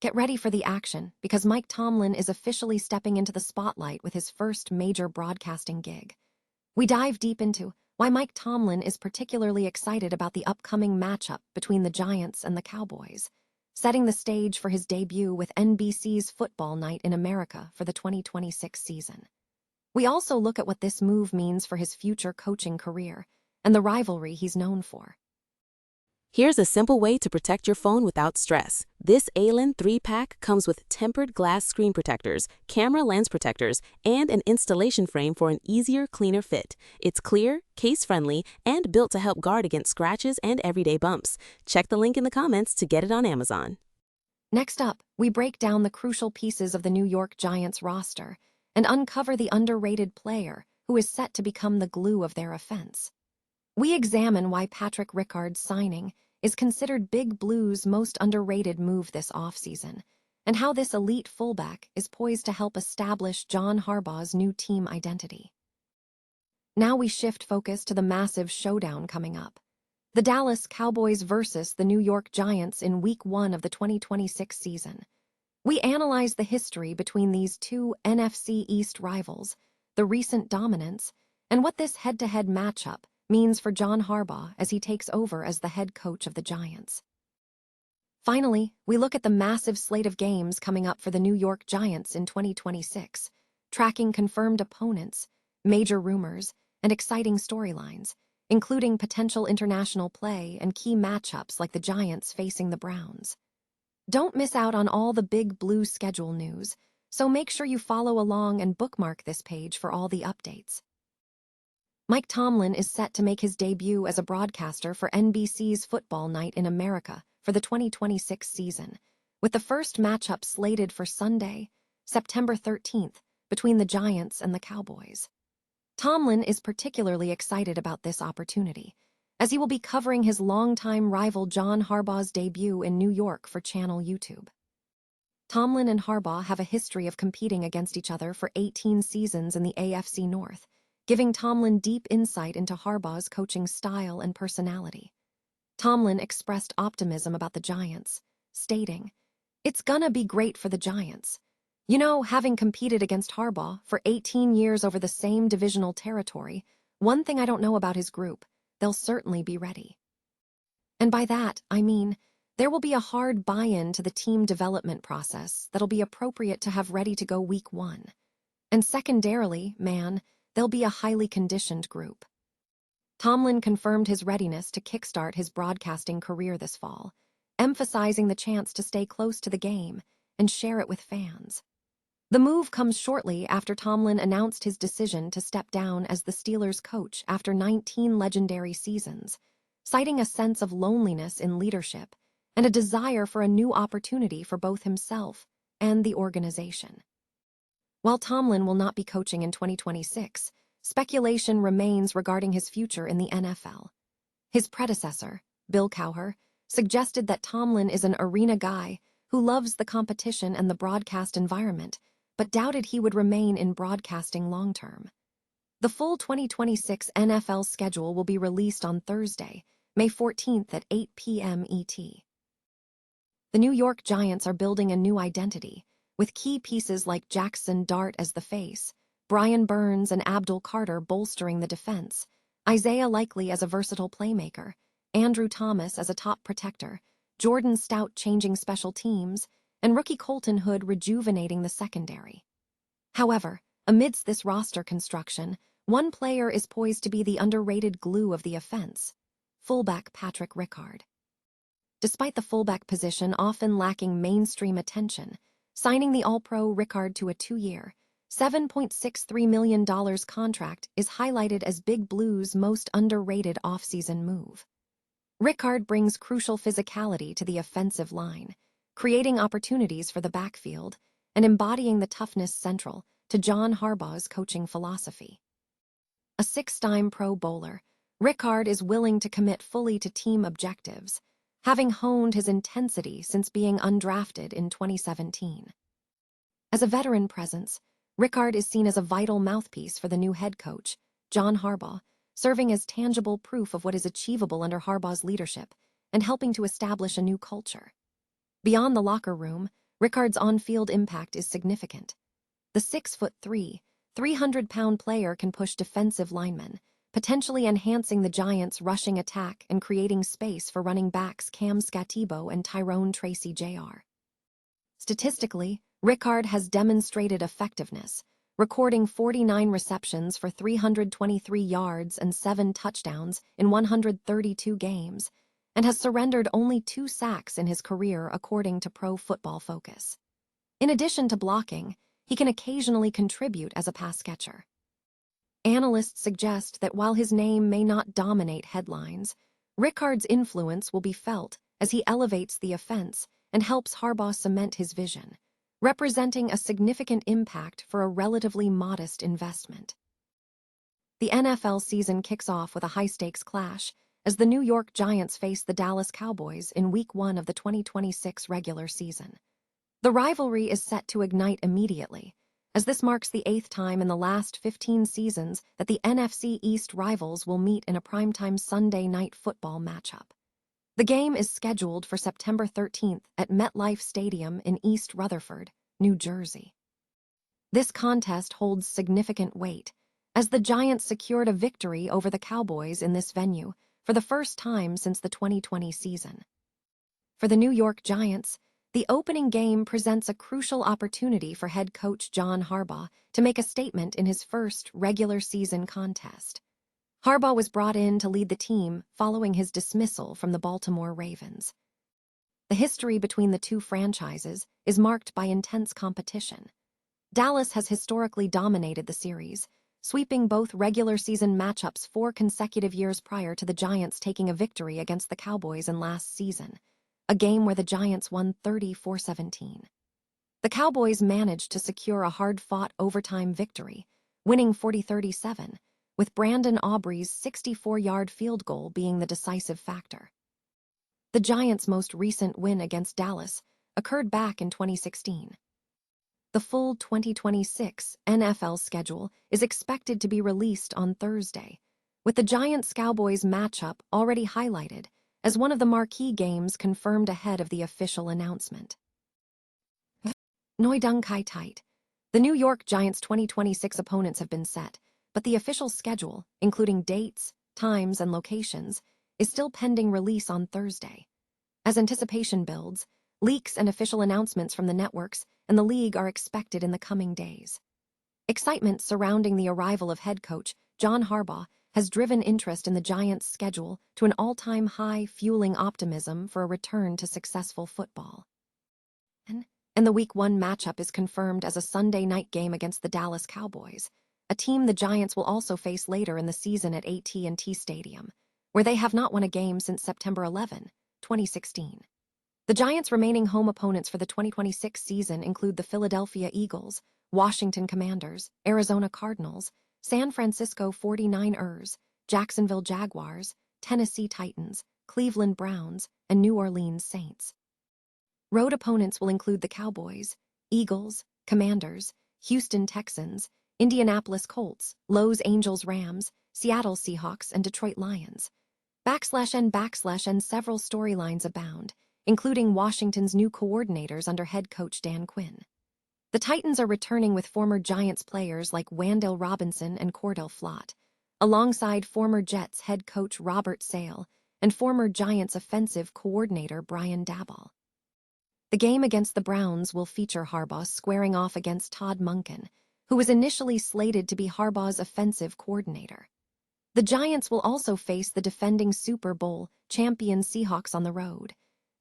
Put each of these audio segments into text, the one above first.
Get ready for the action, because Mike Tomlin is officially stepping into the spotlight with his first major broadcasting gig. We dive deep into why Mike Tomlin is particularly excited about the upcoming matchup between the Giants and the Cowboys, setting the stage for his debut with NBC's Football Night in America for the 2026 season. We also look at what this move means for his future coaching career and the rivalry he's known for. Here's a simple way to protect your phone without stress. This Allen 3-pack comes with tempered glass screen protectors, camera lens protectors, and an installation frame for an easier, cleaner fit. It's clear, case-friendly, and built to help guard against scratches and everyday bumps. Check the link in the comments to get it on Amazon. Next up, we break down the crucial pieces of the New York Giants roster and uncover the underrated player who is set to become the glue of their offense. We examine why Patrick Ricard's signing is considered Big Blue's most underrated move this offseason, and how this elite fullback is poised to help establish John Harbaugh's new team identity. Now we shift focus to the massive showdown coming up. The Dallas Cowboys versus the New York Giants in Week 1 of the 2026 season. We analyze the history between these two NFC East rivals, the recent dominance, and what this head-to-head matchup means for John Harbaugh as he takes over as the head coach of the Giants. Finally, we look at the massive slate of games coming up for the New York Giants in 2026, tracking confirmed opponents, major rumors, and exciting storylines, including potential international play and key matchups like the Giants facing the Browns. Don't miss out on all the Big Blue schedule news, so make sure you follow along and bookmark this page for all the updates. Mike Tomlin is set to make his debut as a broadcaster for NBC's Football Night in America for the 2026 season, with the first matchup slated for Sunday, September 13th, between the Giants and the Cowboys. Tomlin is particularly excited about this opportunity, as he will be covering his longtime rival John Harbaugh's debut in New York for Channel YouTube. Tomlin and Harbaugh have a history of competing against each other for 18 seasons in the AFC North, giving Tomlin deep insight into Harbaugh's coaching style and personality. Tomlin expressed optimism about the Giants, stating, "It's gonna be great for the Giants. You know, having competed against Harbaugh for 18 years over the same divisional territory, one thing I don't know about his group, they'll certainly be ready." And by that, I mean, there will be a hard buy-in to the team development process that'll be appropriate to have ready to go Week 1. And secondarily, they'll be a highly conditioned group. Tomlin confirmed his readiness to kickstart his broadcasting career this fall, emphasizing the chance to stay close to the game and share it with fans. The move comes shortly after Tomlin announced his decision to step down as the Steelers' coach after 19 legendary seasons, citing a sense of loneliness in leadership and a desire for a new opportunity for both himself and the organization. While Tomlin will not be coaching in 2026, speculation remains regarding his future in the NFL. His predecessor, Bill Cowher, suggested that Tomlin is an arena guy who loves the competition and the broadcast environment, but doubted he would remain in broadcasting long-term. The full 2026 NFL schedule will be released on Thursday, May 14th at 8 p.m. ET. The New York Giants are building a new identity, with key pieces like Jackson Dart as the face, Brian Burns and Abdul Carter bolstering the defense, Isaiah Likely as a versatile playmaker, Andrew Thomas as a top protector, Jordan Stout changing special teams, and rookie Colton Hood rejuvenating the secondary. However, amidst this roster construction, one player is poised to be the underrated glue of the offense, fullback Patrick Ricard. Despite the fullback position often lacking mainstream attention, signing the All-Pro Ricard to a 2-year, $7.63 million contract is highlighted as Big Blue's most underrated offseason move. Ricard brings crucial physicality to the offensive line, creating opportunities for the backfield and embodying the toughness central to John Harbaugh's coaching philosophy. A 6-time Pro Bowler, Ricard is willing to commit fully to team objectives, having honed his intensity since being undrafted in 2017. As a veteran presence, Ricard is seen as a vital mouthpiece for the new head coach, John Harbaugh, serving as tangible proof of what is achievable under Harbaugh's leadership and helping to establish a new culture. Beyond the locker room, Ricard's on-field impact is significant. The 6'3", 300-pound player can push defensive linemen, potentially enhancing the Giants' rushing attack and creating space for running backs Cam Scatibo and Tyrone Tracy Jr. Statistically, Ricard has demonstrated effectiveness, recording 49 receptions for 323 yards and 7 touchdowns in 132 games, and has surrendered only 2 sacks in his career according to Pro Football Focus. In addition to blocking, he can occasionally contribute as a pass catcher. Analysts suggest that while his name may not dominate headlines, Ricard's influence will be felt as he elevates the offense and helps Harbaugh cement his vision, representing a significant impact for a relatively modest investment. The NFL season kicks off with a high-stakes clash as the New York Giants face the Dallas Cowboys in Week 1 of the 2026 regular season. The rivalry is set to ignite immediately, as this marks the 8th time in the last 15 seasons that the NFC East rivals will meet in a primetime Sunday night football matchup. The game is scheduled for September 13th at MetLife Stadium in East Rutherford, New Jersey. This contest holds significant weight, as the Giants secured a victory over the Cowboys in this venue for the first time since the 2020 season. For the New York Giants, the opening game presents a crucial opportunity for head coach John Harbaugh to make a statement in his first regular season contest. Harbaugh was brought in to lead the team following his dismissal from the Baltimore Ravens. The history between the two franchises is marked by intense competition. Dallas has historically dominated the series, sweeping both regular season matchups 4 consecutive years prior to the Giants taking a victory against the Cowboys in last season, a game where the Giants won 34-17. The Cowboys managed to secure a hard-fought overtime victory, winning 40-37, with Brandon Aubrey's 64-yard field goal being the decisive factor. The Giants' most recent win against Dallas occurred back in 2016. The full 2026 NFL schedule is expected to be released on Thursday, with the Giants-Cowboys matchup already highlighted as one of the marquee games confirmed ahead of the official announcement. Noi Dung Kai Tight. The New York Giants' 2026 opponents have been set, but the official schedule, including dates, times, and locations, is still pending release on Thursday. As anticipation builds, leaks and official announcements from the networks and the league are expected in the coming days. Excitement surrounding the arrival of head coach John Harbaugh has driven interest in the Giants' schedule to an all-time high, fueling optimism for a return to successful football. And the Week 1 matchup is confirmed as a Sunday night game against the Dallas Cowboys, a team the Giants will also face later in the season at AT&T Stadium, where they have not won a game since September 11, 2016. The Giants' remaining home opponents for the 2026 season include the Philadelphia Eagles, Washington Commanders, Arizona Cardinals, San Francisco 49ers, Jacksonville Jaguars, Tennessee Titans, Cleveland Browns, and New Orleans Saints. Road opponents will include the Cowboys, Eagles, Commanders, Houston Texans, Indianapolis Colts, Los Angeles Rams, Seattle Seahawks, and Detroit Lions. /N several storylines abound, including Washington's new coordinators under head coach Dan Quinn. The Titans are returning with former Giants players like Wan'Dale Robinson and Cordell Flott, alongside former Jets head coach Robert Sale and former Giants offensive coordinator Brian Daboll. The game against the Browns will feature Harbaugh squaring off against Todd Monken, who was initially slated to be Harbaugh's offensive coordinator. The Giants will also face the defending Super Bowl champion Seahawks on the road,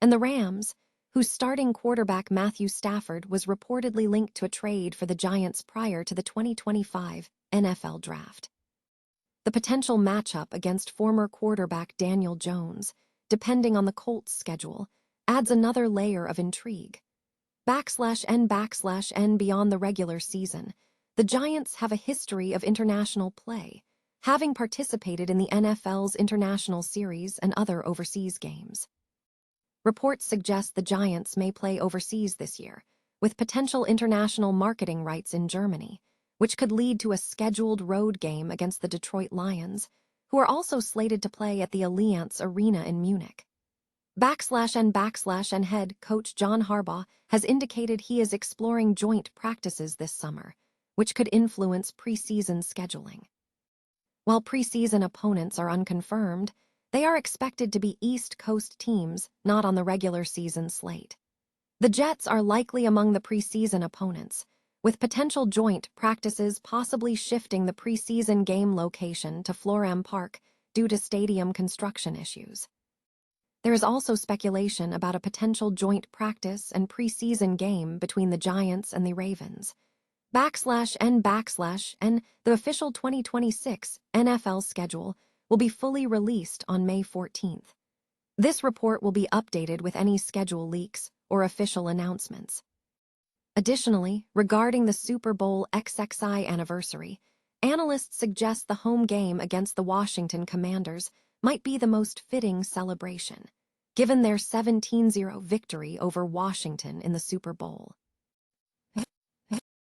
and the Rams, whose starting quarterback Matthew Stafford was reportedly linked to a trade for the Giants prior to the 2025 NFL Draft. The potential matchup against former quarterback Daniel Jones, depending on the Colts' schedule, adds another layer of intrigue. /N beyond the regular season, the Giants have a history of international play, having participated in the NFL's International Series and other overseas games. Reports suggest the Giants may play overseas this year, with potential international marketing rights in Germany, which could lead to a scheduled road game against the Detroit Lions, who are also slated to play at the Allianz Arena in Munich. /and head coach John Harbaugh has indicated he is exploring joint practices this summer, which could influence preseason scheduling. While preseason opponents are unconfirmed, they are expected to be East Coast teams not on the regular season slate. The Jets are likely among the preseason opponents, with potential joint practices possibly shifting the preseason game location to Florham Park due to stadium construction issues. There is also speculation about a potential joint practice and preseason game between the Giants and the Ravens. /and the official 2026 NFL schedule will be fully released on May 14th. This report will be updated with any schedule leaks or official announcements. Additionally, regarding the Super Bowl XXI anniversary, analysts suggest the home game against the Washington Commanders might be the most fitting celebration, given their 17-0 victory over Washington in the Super Bowl.